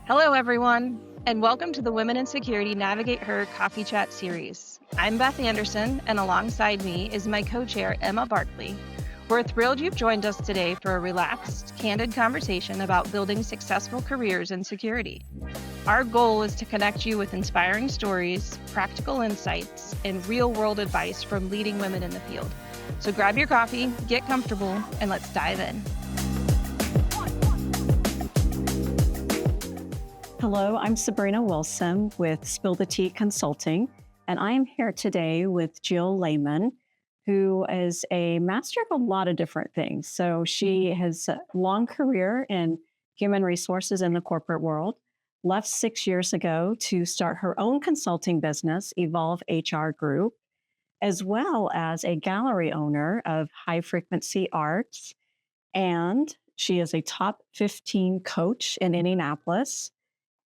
Hello, everyone, and welcome to the Women in Security Navigate Her Coffee Chat series. I'm Beth Anderson, and alongside me is my co-chair, Emma Barkley. We're thrilled you've joined us today for a relaxed, candid conversation about building successful careers in security. Our goal is to connect you with inspiring stories, practical insights, and real-world advice from leading women in the field. So grab your coffee, get comfortable, and let's dive in. Hello, I'm Sabrina Wilson with Spill the Tea Consulting, and I am here today with Jill Lehman, who is a master of a lot of different things. So she has a long career in human resources in the corporate world, left 6 years ago to start her own consulting business, Evolve HR Group, as well as a gallery owner of high frequency arts. And she is a top 15 coach in Indianapolis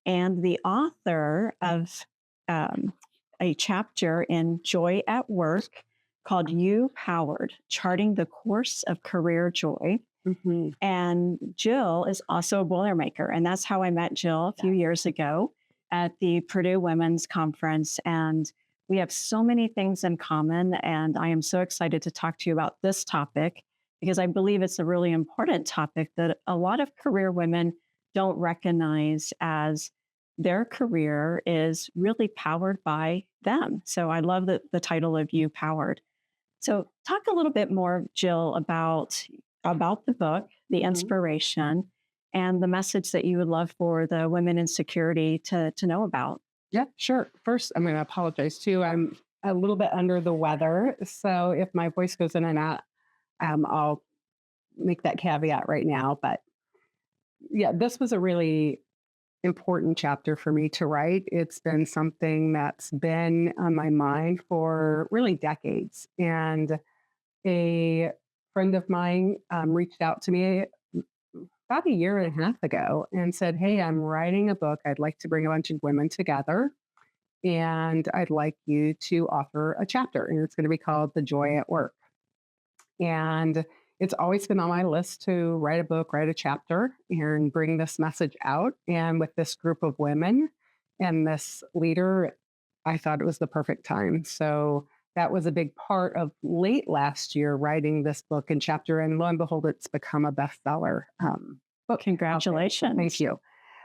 and the author of a chapter in Joy at Work called You Powered, Charting the Course of Career Joy. Mm-hmm. And Jill is also a Boilermaker. And that's how I met Jill a few years ago at the Purdue Women's Conference. And we have so many things in common. And I am so excited to talk to you about this topic because I believe it's a really important topic that a lot of career women don't recognize as their career is really powered by them. So I love the title of You Powered. So talk a little bit more, Jill, about the book, the inspiration, and the message that you would love for the women in security to know about. Yeah, sure. First, I'm going to apologize too. I'm a little bit under the weather. So if my voice goes in and out, I'll make that caveat right now. But yeah, this was a really important chapter for me to write. It's been something that's been on my mind for really decades. And a friend of mine reached out to me about a year and a half ago and said, "Hey, I'm writing a book. I'd like to bring a bunch of women together. And I'd like you to author a chapter. And it's going to be called The Joy at Work." And it's always been on my list to write a book, write a chapter, and bring this message out. And with this group of women and this leader, I thought it was the perfect time. So that was a big part of late last year, writing this book and chapter. And lo and behold, it's become a bestseller book. Congratulations. Thank you.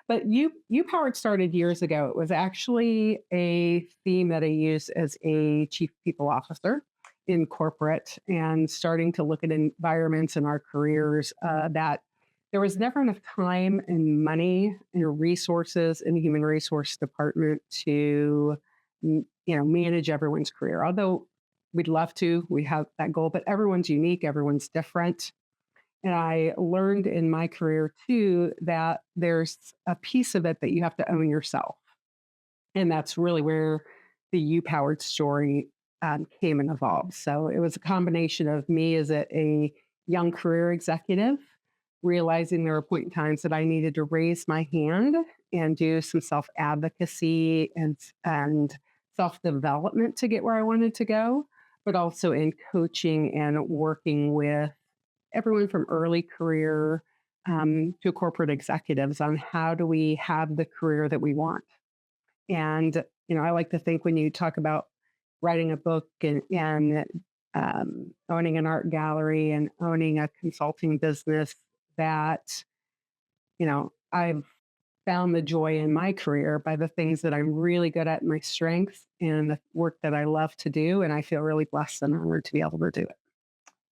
But You Powered started years ago. It was actually a theme that I used as a chief people officer in corporate and starting to look at environments in our careers that there was never enough time and money and resources in the human resource department to manage everyone's career. Although we'd love to, we have that goal, but everyone's unique, everyone's different. And I learned in my career too that there's a piece of it that you have to own yourself. And that's really where the You Powered story came and evolved. So it was a combination of me as a young career executive, realizing there were point in times that I needed to raise my hand and do some self-advocacy and self-development to get where I wanted to go, but also in coaching and working with everyone from early career to corporate executives on how do we have the career that we want. And, I like to think when you talk about writing a book and owning an art gallery and owning a consulting business that, I've found the joy in my career by the things that I'm really good at, my strengths, and the work that I love to do. And I feel really blessed and honored to be able to do it.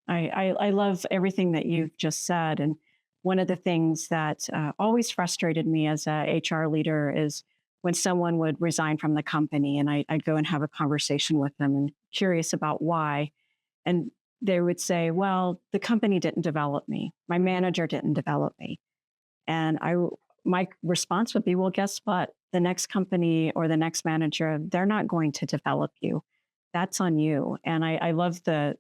I love everything that you've just said. And one of the things that always frustrated me as a HR leader is when someone would resign from the company and I'd go and have a conversation with them and curious about why. And they would say, well, the company didn't develop me. My manager didn't develop me. And my response would be, well, guess what? The next company or the next manager, they're not going to develop you. That's on you. And I love the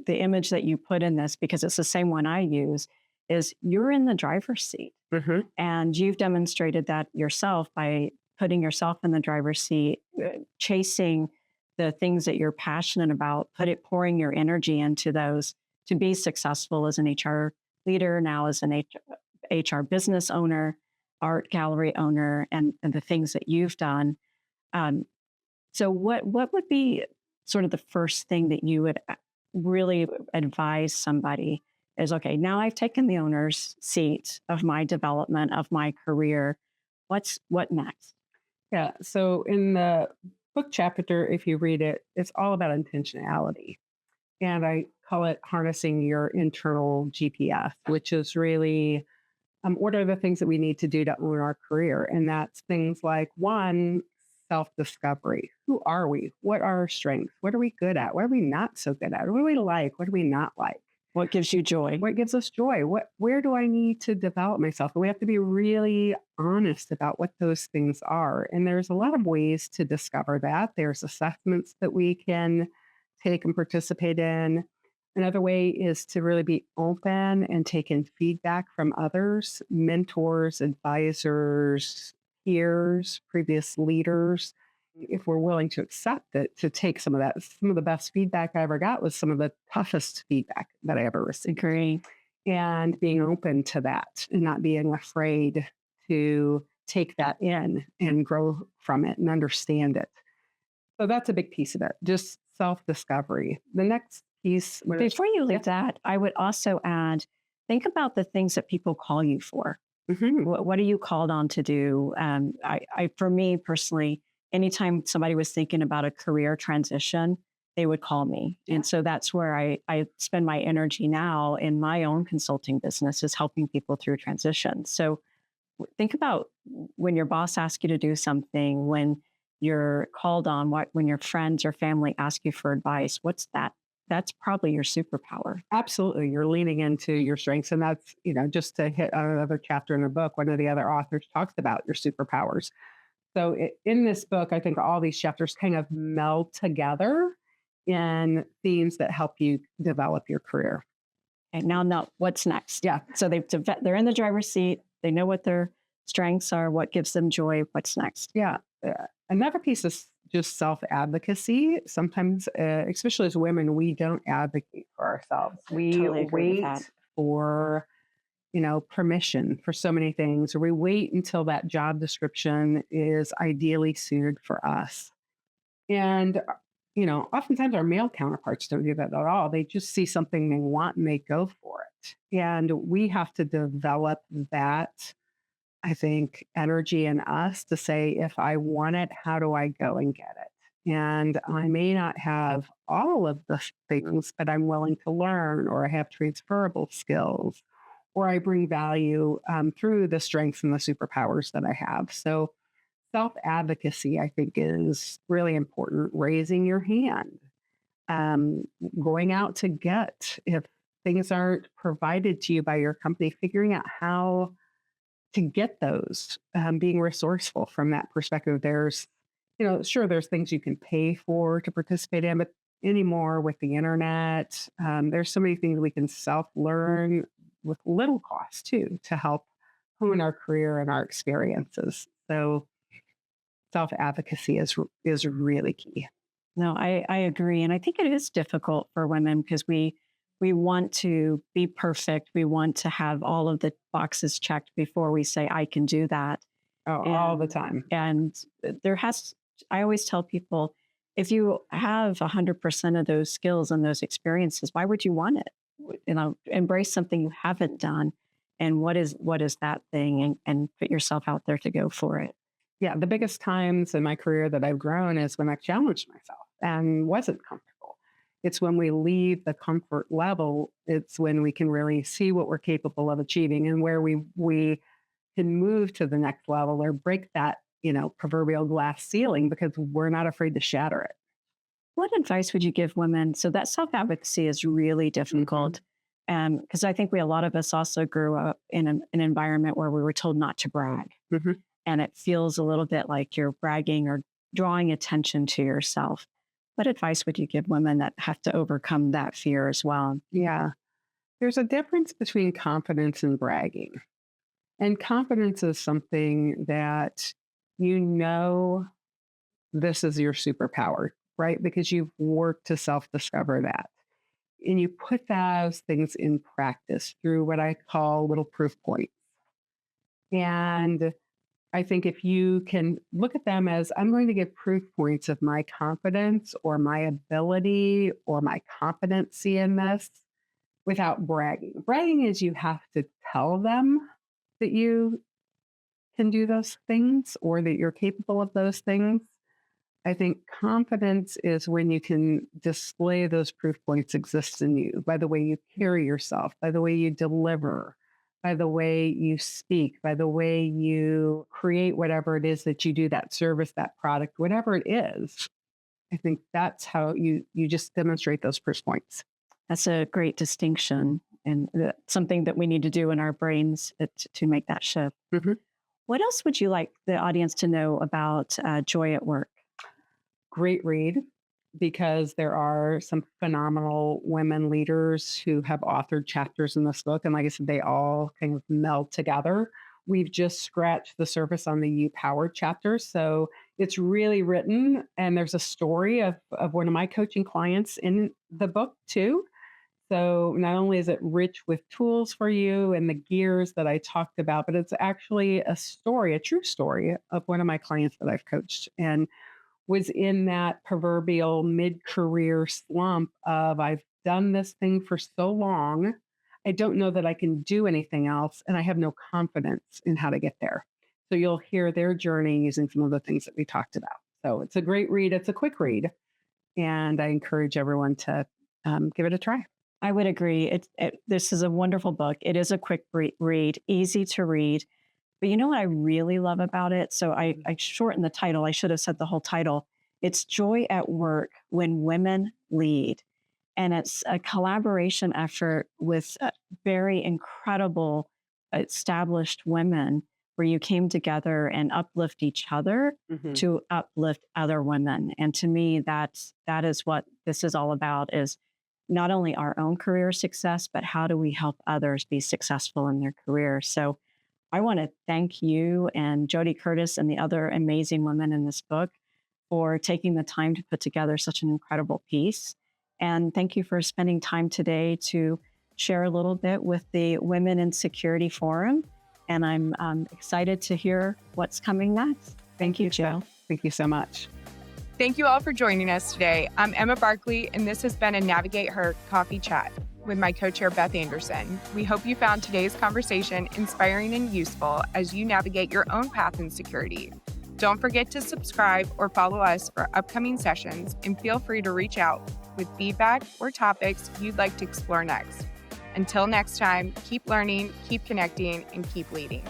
image that you put in this because it's the same one I use, is you're in the driver's seat. Mm-hmm. And you've demonstrated that yourself by putting yourself in the driver's seat, chasing the things that you're passionate about, pouring your energy into those to be successful as an HR leader, now as an HR business owner. art gallery owner and the things that you've done. Um, so what would be sort of the first thing that you would really advise somebody is, okay, now I've taken the owner's seat of my development of my career. What next? Yeah. So in the book chapter, if you read it, it's all about intentionality. And I call it harnessing your internal GPS, which is really what are the things that we need to do to own our career? And that's things like one, self discovery. Who are we? What are our strengths? What are we good at? What are we not so good at? What do we like? What do we not like? What gives you joy? What gives us joy? Where do I need to develop myself? And we have to be really honest about what those things are. And there's a lot of ways to discover that. There's assessments that we can take and participate in. Another way is to really be open and take in feedback from others, mentors, advisors, peers, previous leaders. If we're willing to accept it, to take some of that. Some of the best feedback I ever got was some of the toughest feedback that I ever received. Agree. And being open to that and not being afraid to take that in and grow from it and understand it. So that's a big piece of it, just self-discovery. The next piece. Before you leave that, I would also add, think about the things that people call you for. Mhm. What are you called on to do? For me personally, anytime somebody was thinking about a career transition, they would call me. Yeah. And so that's where I spend my energy now in my own consulting business, is helping people through transition. So think about when your boss asks you to do something, when you're called on, when your friends or family ask you for advice, what's that? That's probably your superpower. Absolutely. You're leaning into your strengths. And that's, just to hit on another chapter in the book, one of the other authors talks about your superpowers. So in this book, I think all these chapters kind of meld together in themes that help you develop your career. And now what's next? Yeah. So they're in the driver's seat. They know what their strengths are, what gives them joy. What's next? Yeah. Another piece is just self-advocacy. Sometimes, especially as women, we don't advocate for ourselves. We Totally agree with wait that. for, permission for so many things, or we wait until that job description is ideally suited for us. And, oftentimes our male counterparts don't do that at all. They just see something they want and they go for it. And we have to develop that, I think, energy in us to say, if I want it, how do I go and get it? And I may not have all of the things, but I'm willing to learn, or I have transferable skills, or I bring value through the strengths and the superpowers that I have. So self-advocacy, I think, is really important. Raising your hand, going out to get, if things aren't provided to you by your company, figuring out how to get those, being resourceful from that perspective. There's, sure, there's things you can pay for to participate in, but anymore with the internet, there's so many things we can self-learn with little cost too, to help hone our career and our experiences. So self-advocacy is really key. No, I agree. And I think it is difficult for women because we want to be perfect. We want to have all of the boxes checked before we say, I can do that. Oh, all the time. And I always tell people, if you have 100% of those skills and those experiences, why would you want it? Embrace something you haven't done. And what is that thing? And put yourself out there to go for it. Yeah, the biggest times in my career that I've grown is when I challenged myself and wasn't comfortable. It's when we leave the comfort level, it's when we can really see what we're capable of achieving, and where we can move to the next level or break that, proverbial glass ceiling, because we're not afraid to shatter it. What advice would you give women? So that self-advocacy is really difficult. Because I think a lot of us also grew up in an environment where we were told not to brag. Mm-hmm. And it feels a little bit like you're bragging or drawing attention to yourself. What advice would you give women that have to overcome that fear as well? Yeah. There's a difference between confidence and bragging. And confidence is something that this is your superpower, right? Because you've worked to self-discover that. And you put those things in practice through what I call little proof points. And I think if you can look at them as I'm going to give proof points of my confidence or my ability or my competency in this without bragging. Bragging is you have to tell them that you can do those things or that you're capable of those things. I think confidence is when you can display those proof points exist in you by the way you carry yourself, by the way you deliver, by the way you speak, by the way you create whatever it is that you do, that service, that product, whatever it is. I think that's how you just demonstrate those proof points. That's a great distinction and something that we need to do in our brains to make that shift. Mm-hmm. What else would you like the audience to know about Joy at Work? Great read, because there are some phenomenal women leaders who have authored chapters in this book. And like I said, they all kind of meld together. We've just scratched the surface on the You Powered chapter. So it's really written. And there's a story of one of my coaching clients in the book too. So not only is it rich with tools for you and the gears that I talked about, but it's actually a story, a true story of one of my clients that I've coached and was in that proverbial mid-career slump of I've done this thing for so long, I don't know that I can do anything else, and I have no confidence in how to get there. So you'll hear their journey using some of the things that we talked about. So it's a great read. It's a quick read, and I encourage everyone to give it a try. I would agree. This is a wonderful book. It is a quick read, easy to read. But you know what I really love about it? So I shortened the title. I should have said the whole title. It's Joy at Work When Women Lead. And it's a collaboration effort with very incredible established women where you came together and uplift each other to uplift other women. And to me, that is what this is all about, is not only our own career success, but how do we help others be successful in their career? So I want to thank you and Jody Curtis and the other amazing women in this book for taking the time to put together such an incredible piece. And thank you for spending time today to share a little bit with the Women in Security Forum. And I'm excited to hear what's coming next. Thank you, Jill. Thank you so much. Thank you all for joining us today. I'm Emma Barkley, and this has been a Navigate Her Coffee Chat with my co-chair, Beth Anderson. We hope you found today's conversation inspiring and useful as you navigate your own path in security. Don't forget to subscribe or follow us for upcoming sessions, and feel free to reach out with feedback or topics you'd like to explore next. Until next time, keep learning, keep connecting, and keep leading.